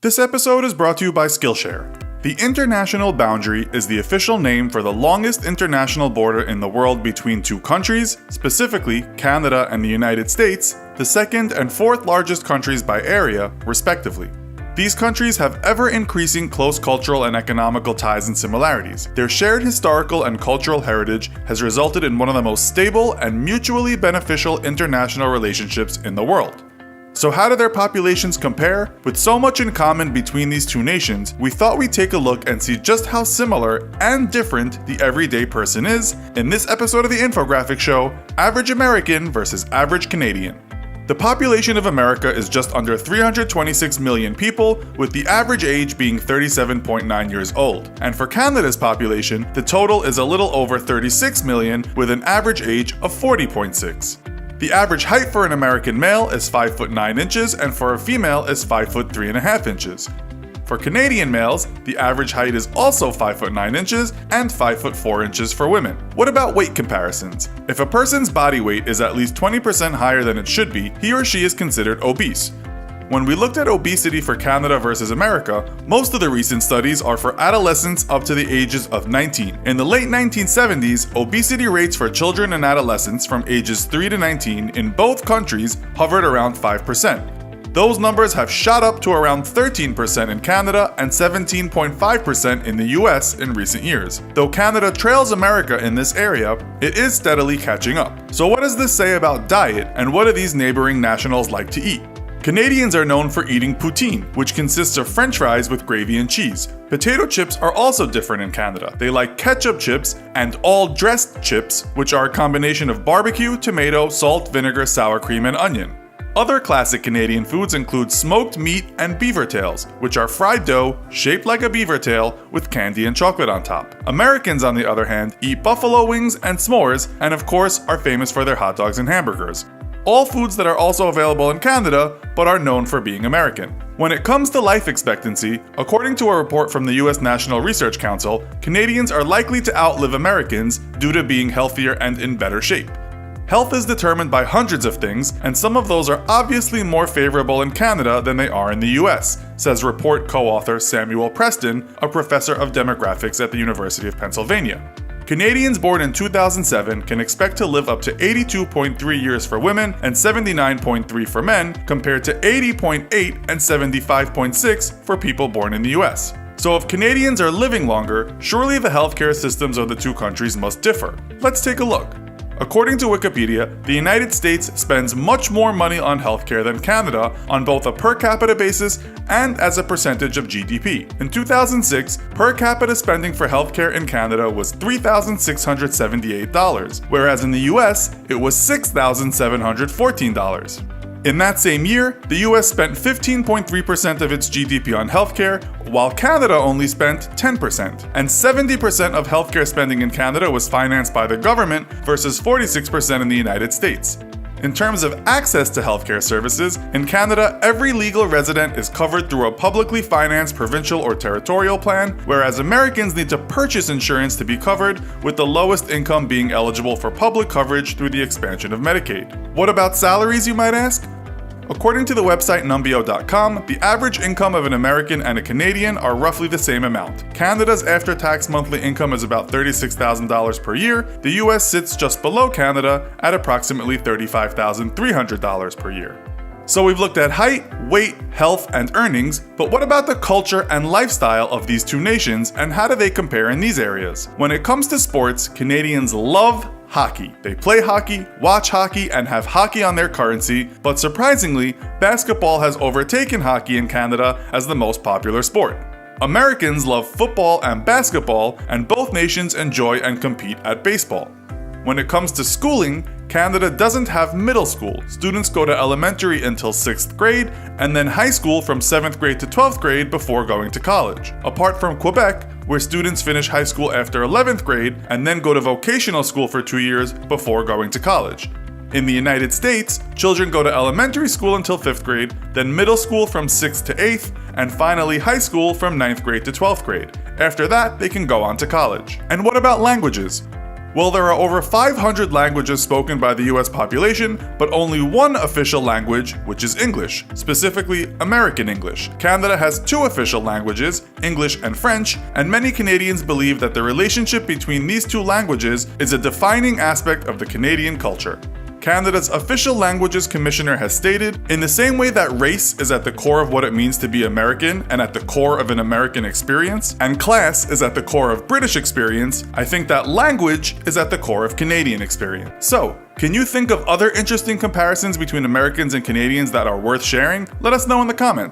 This episode is brought to you by Skillshare. The international boundary is the official name for the longest international border in the world between two countries, specifically Canada and the United States, the second and fourth largest countries by area, respectively. These countries have ever-increasing close cultural and economical ties and similarities. Their shared historical and cultural heritage has resulted in one of the most stable and mutually beneficial international relationships in the world. So how do their populations compare? With so much in common between these two nations, we thought we'd take a look and see just how similar and different the everyday person is in this episode of the infographic show, Average American versus Average Canadian. The population of America is just under 326 million people, with the average age being 37.9 years old. And for Canada's population, the total is a little over 36 million, with an average age of 40.6. The average height for an American male is 5 foot 9 inches, and for a female is 5 foot 3.5 inches. For Canadian males, the average height is also 5 foot 9 inches and 5 foot 4 inches for women. What about weight comparisons? If a person's body weight is at least 20% higher than it should be, he or she is considered obese. When we looked at obesity for Canada versus America, most of the recent studies are for adolescents up to the ages of 19. In the late 1970s, obesity rates for children and adolescents from ages 3 to 19 in both countries hovered around 5%. Those numbers have shot up to around 13% in Canada and 17.5% in the US in recent years. Though Canada trails America in this area, it is steadily catching up. So what does this say about diet, and what do these neighboring nationals like to eat? Canadians are known for eating poutine, which consists of French fries with gravy and cheese. Potato chips are also different in Canada. They like ketchup chips and all-dressed chips, which are a combination of barbecue, tomato, salt, vinegar, sour cream, and onion. Other classic Canadian foods include smoked meat and beaver tails, which are fried dough shaped like a beaver tail with candy and chocolate on top. Americans, on the other hand, eat buffalo wings and s'mores, and of course are famous for their hot dogs and hamburgers. All foods that are also available in Canada, but are known for being American. When it comes to life expectancy, according to a report from the US National Research Council, Canadians are likely to outlive Americans due to being healthier and in better shape. Health is determined by hundreds of things, and some of those are obviously more favorable in Canada than they are in the US, says report co-author Samuel Preston, a professor of demographics at the University of Pennsylvania. Canadians born in 2007 can expect to live up to 82.3 years for women and 79.3 for men, compared to 80.8 and 75.6 for people born in the US. So if Canadians are living longer, surely the healthcare systems of the two countries must differ. Let's take a look. According to Wikipedia, the United States spends much more money on healthcare than Canada on both a per capita basis and as a percentage of GDP. In 2006, per capita spending for healthcare in Canada was $3,678, whereas in the US, it was $6,714. In that same year, the US spent 15.3% of its GDP on healthcare, while Canada only spent 10%. And 70% of healthcare spending in Canada was financed by the government versus 46% in the United States. In terms of access to healthcare services, in Canada, every legal resident is covered through a publicly financed provincial or territorial plan, whereas Americans need to purchase insurance to be covered, with the lowest income being eligible for public coverage through the expansion of Medicaid. What about salaries, you might ask? According to the website numbeo.com, the average income of an American and a Canadian are roughly the same amount. Canada's after-tax monthly income is about $36,000 per year. The US sits just below Canada at approximately $35,300 per year. So we've looked at height, weight, health, and earnings, but what about the culture and lifestyle of these two nations, and how do they compare in these areas? When it comes to sports, Canadians love hockey. They play hockey, watch hockey, and have hockey on their currency, but surprisingly, basketball has overtaken hockey in Canada as the most popular sport. Americans love football and basketball, and both nations enjoy and compete at baseball. When it comes to schooling, Canada doesn't have middle school. Students go to elementary until 6th grade, and then high school from 7th grade to 12th grade before going to college. Apart from Quebec, where students finish high school after 11th grade and then go to vocational school for 2 years before going to college. In the United States, children go to elementary school until 5th grade, then middle school from 6th to 8th, and finally high school from 9th grade to 12th grade. After that, they can go on to college. And what about languages? Well, there are over 500 languages spoken by the US population, but only one official language, which is English, specifically American English. Canada has two official languages, English and French, and many Canadians believe that the relationship between these two languages is a defining aspect of the Canadian culture. Canada's Official Languages Commissioner has stated, in the same way that race is at the core of what it means to be American and at the core of an American experience, and class is at the core of British experience, I think that language is at the core of Canadian experience. So, can you think of other interesting comparisons between Americans and Canadians that are worth sharing? Let us know in the comments.